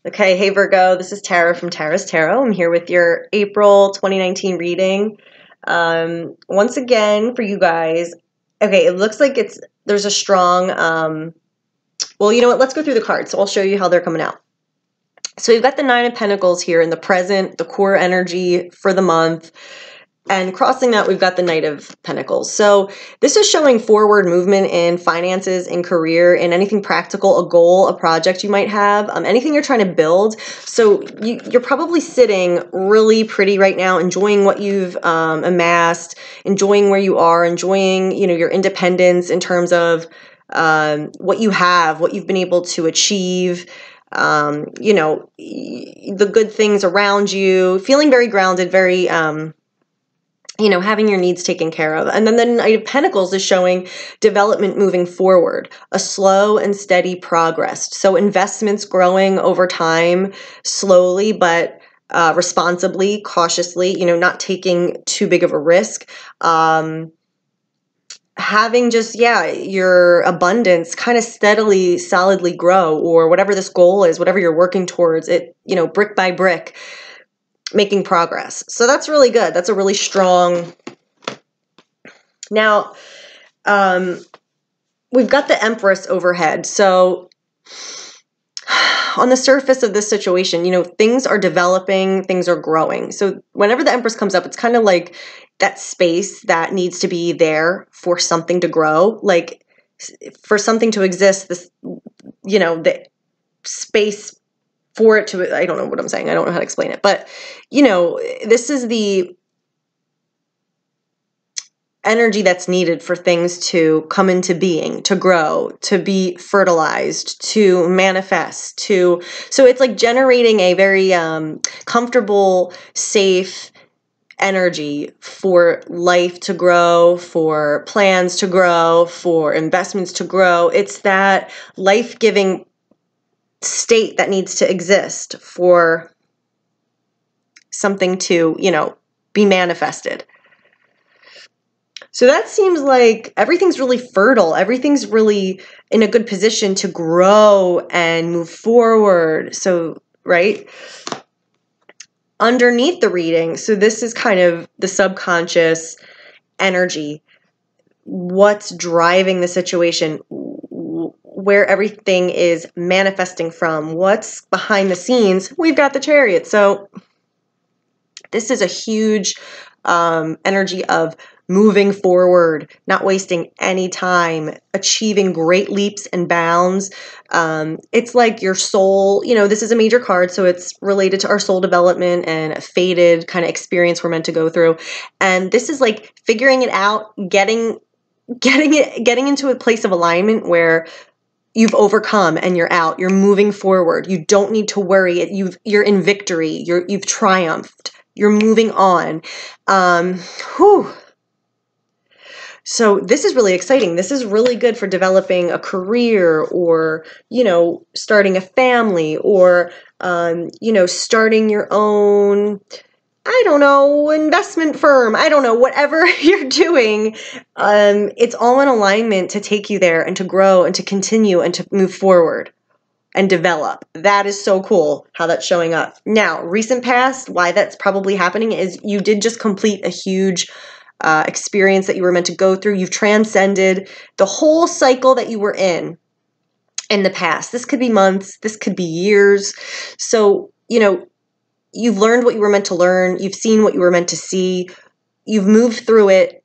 Okay, hey Virgo, this is Tara from Tara's Tarot. I'm here with your April 2019 reading. Once again, for you guys, okay, it looks like there's a strong, well, you know what, let's go through the cards. So I'll show you how they're coming out. So we've got the Nine of Pentacles here in the present, the core energy for the month. And crossing that, we've got the Knight of Pentacles. So this is showing forward movement in finances, in career, in anything practical, a goal, a project you might have, anything you're trying to build. So you're probably sitting really pretty right now, enjoying what you've amassed, enjoying where you are, enjoying, your independence in terms of what you have, what you've been able to achieve. The good things around you, feeling very grounded, very having your needs taken care of. And then the Knight of Pentacles is showing development moving forward, a slow and steady progress. So investments growing over time, slowly, but responsibly, cautiously, not taking too big of a risk. Having just, your abundance kind of steadily, solidly grow, or whatever this goal is, whatever you're working towards, it, brick by brick, making progress. So that's really good. That's a really strong. Now, we've got the Empress overhead. So on the surface of this situation, things are developing, things are growing. So whenever the Empress comes up, it's kind of like that space that needs to be there for something to grow, like for something to exist, the space for it to, I don't know what I'm saying. I don't know how to explain it, but this is the energy that's needed for things to come into being, to grow, to be fertilized, to manifest, so it's like generating a very comfortable, safe energy for life to grow, for plans to grow, for investments to grow. It's that life-giving state that needs to exist for something to, be manifested. So that seems like everything's really fertile. Everything's really in a good position to grow and move forward. So, right? Underneath the reading, so this is kind of the subconscious energy. What's driving the situation? Where everything is manifesting from? What's behind the scenes? We've got the Chariot. So this is a huge energy of moving forward, not wasting any time, achieving great leaps and bounds. It's like your soul, this is a major card, so it's related to our soul development and a fated kind of experience we're meant to go through. And this is like figuring it out, getting into a place of alignment where you've overcome and you're out, you're moving forward. You don't need to worry. You're in victory. You've triumphed. You're moving on. So this is really exciting. This is really good for developing a career, or, starting a family, or, starting your own, I don't know, investment firm. I don't know, whatever you're doing. It's all in alignment to take you there and to grow and to continue and to move forward and develop. That is so cool how that's showing up. Now, recent past, why that's probably happening is you did just complete a huge experience that you were meant to go through. You've transcended the whole cycle that you were in the past. This could be months. This could be years. So, you've learned what you were meant to learn. You've seen what you were meant to see. You've moved through it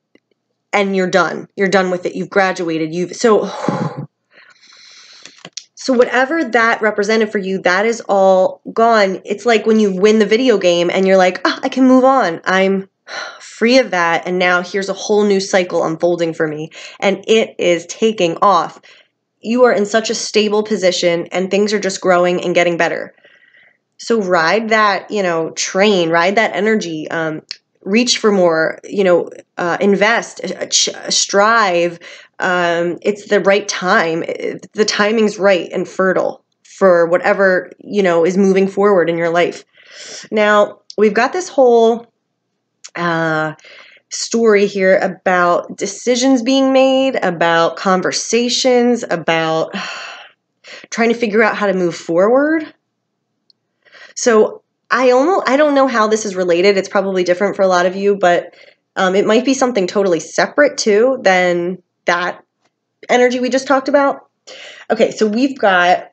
and you're done. You're done with it. You've graduated. So whatever that represented for you, that is all gone. It's like when you win the video game and you're like, I can move on. I'm free of that. And now here's a whole new cycle unfolding for me. And it is taking off. You are in such a stable position and things are just growing and getting better. So ride that, train, ride that energy, reach for more, invest, strive. It's the right time. The timing's right and fertile for whatever, is moving forward in your life. Now, we've got this whole story here about decisions being made, about conversations, about trying to figure out how to move forward. So I don't know how this is related. It's probably different for a lot of you, but it might be something totally separate too than that energy we just talked about. Okay, so we've got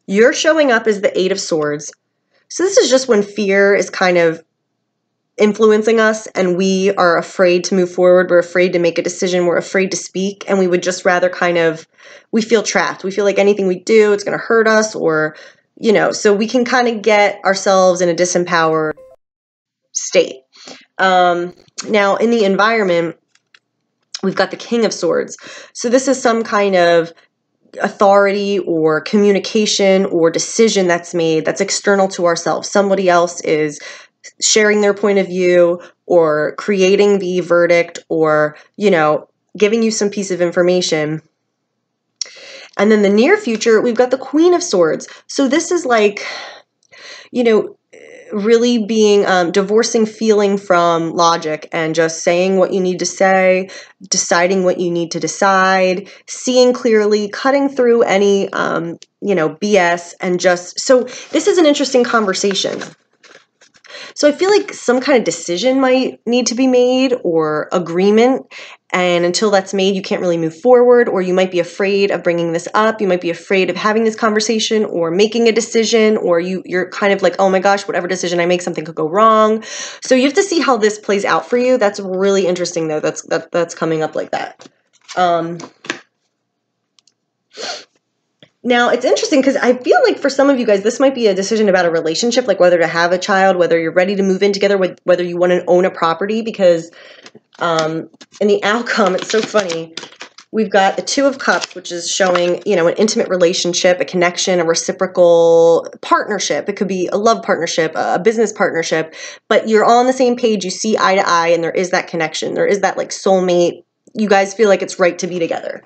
you're showing up as the Eight of Swords. So this is just when fear is kind of influencing us and we are afraid to move forward. We're afraid to make a decision. We're afraid to speak. And we would just rather we feel trapped. We feel like anything we do, it's going to hurt us or, so we can kind of get ourselves in a disempowered state. Now, in the environment, we've got the King of Swords. So this is some kind of authority or communication or decision that's made that's external to ourselves. Somebody else is sharing their point of view or creating the verdict or, giving you some piece of information. And then the near future, we've got the Queen of Swords. So this is like, really being divorcing feeling from logic and just saying what you need to say, deciding what you need to decide, seeing clearly, cutting through any BS, and so this is an interesting conversation. So I feel like some kind of decision might need to be made or agreement. And until that's made, you can't really move forward, or you might be afraid of bringing this up. You might be afraid of having this conversation or making a decision, or you're kind of like, oh my gosh, whatever decision I make, something could go wrong. So you have to see how this plays out for you. That's really interesting though. That's coming up like that. Now, it's interesting because I feel like for some of you guys, this might be a decision about a relationship, like whether to have a child, whether you're ready to move in together, whether you want to own a property, because in the outcome, it's so funny. We've got the Two of Cups, which is showing, an intimate relationship, a connection, a reciprocal partnership. It could be a love partnership, a business partnership, but you're all on the same page. You see eye to eye, and there is that connection. There is that like soulmate. You guys feel like it's right to be together.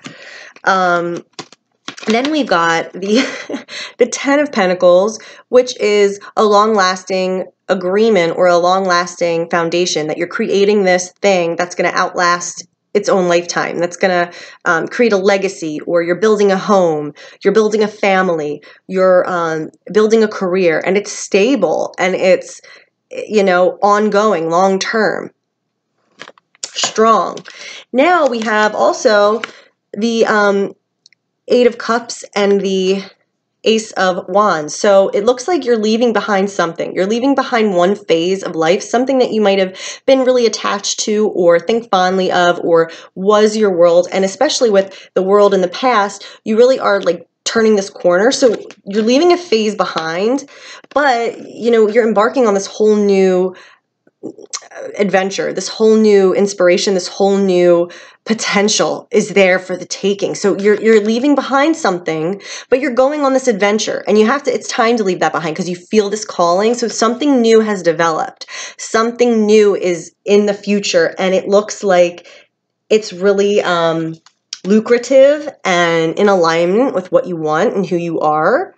Then we've got the Ten of Pentacles, which is a long-lasting agreement or a long-lasting foundation that you're creating this thing that's going to outlast its own lifetime, that's going to create a legacy, or you're building a home, you're building a family, you're building a career, and it's stable and it's, ongoing, long-term, strong. Now we have also the Eight of Cups and the Ace of Wands. So it looks like you're leaving behind something. You're leaving behind one phase of life, something that you might have been really attached to or think fondly of or was your world. And especially with the world in the past, you really are like turning this corner. So you're leaving a phase behind, but you're embarking on this whole new adventure, this whole new inspiration, this whole new potential is there for the taking. So you're leaving behind something, but you're going on this adventure, and it's time to leave that behind because you feel this calling. So something new has developed. Something new is in the future, and it looks like it's really lucrative and in alignment with what you want and who you are.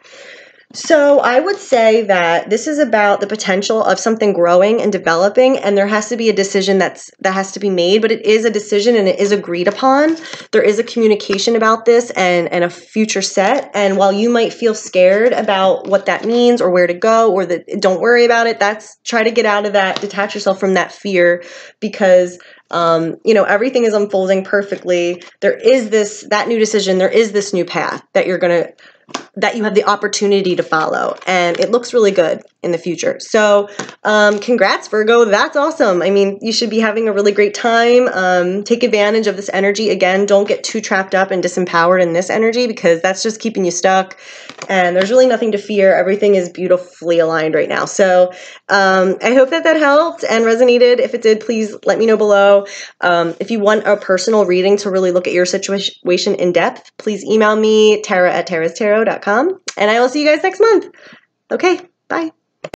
So I would say that this is about the potential of something growing and developing, and there has to be a decision that has to be made, but it is a decision and it is agreed upon. There is a communication about this and a future set, and while you might feel scared about what that means or where to go or don't worry about it, try to get out of that, detach yourself from that fear, because everything is unfolding perfectly. There is that new decision, there is this new path that that you have the opportunity to follow, and it looks really good in the future. So congrats, Virgo. That's awesome. I mean, you should be having a really great time. Take advantage of this energy. Again, don't get too trapped up and disempowered in this energy, because that's just keeping you stuck, and there's really nothing to fear. Everything is beautifully aligned right now. So I hope that helped and resonated. If it did, please let me know below. If you want a personal reading to really look at your situation in depth, please email me, Tara@tarastarot.com, and I will see you guys next month. Okay, bye.